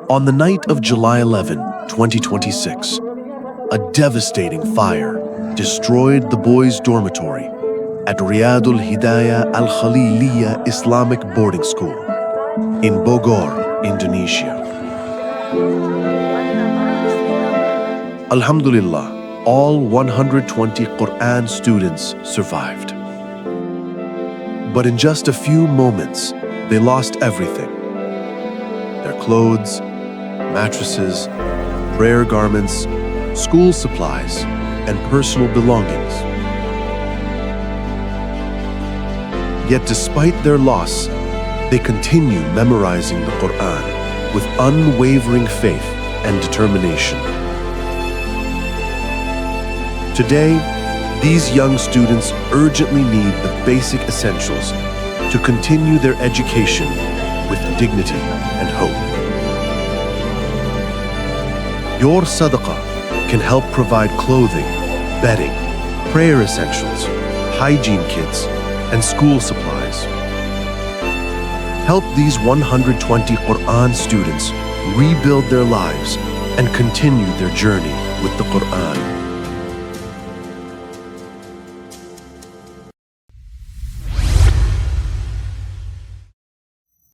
On the night of July 11, 2026, a devastating fire destroyed the boys' dormitory at Riyadhul Hidayah Al-Kholiliyah Islamic Boarding School in Bogor, Indonesia. Alhamdulillah, all 120 Qur'an students survived. But in just a few moments, they lost everything: their clothes, mattresses, prayer garments, school supplies, and personal belongings. Yet despite their loss, they continue memorizing the Qur'an with unwavering faith and determination. Today, these young students urgently need the basic essentials to continue their education with dignity and hope. Your sadaqah can help provide clothing, bedding, prayer essentials, hygiene kits, and school supplies. Help these 120 Qur'an students rebuild their lives and continue their journey with the Qur'an.